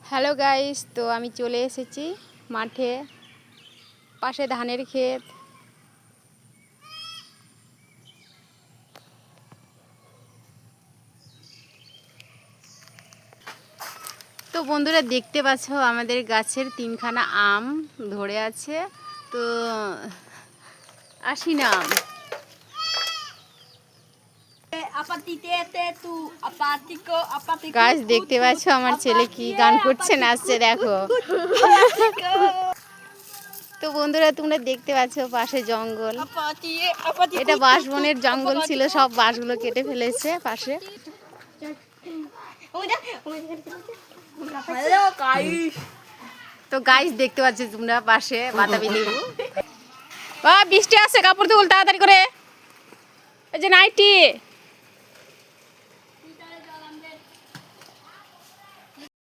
Hello guys, তো আমি চলে এসেছি মাঠে, পাশে ধানের ক্ষেত। তো বন্ধুরা দেখতে পাচ্ছ আমাদের গাছের তিনখানা আম ধরে আছে। তো আসি না আম। গাছ দেখতে পাচ্ছ আমার ছেলে কি গান করছে, নাচছে, দেখো। তো বন্ধুরা তোমরা দেখতে পাচ্ছ পাশে জঙ্গল, এটা বাঁশবনের জঙ্গল ছিল, সব বাঁশগুলো কেটে ফেলেছে পাশে। তো গাইস দেখতে পাচ্ছ তোমরা পাশে বাতাবি লেবু। বৃষ্টি আসছে, কাপড় তুল তাড়াতাড়ি করে, এই যে নাইটি।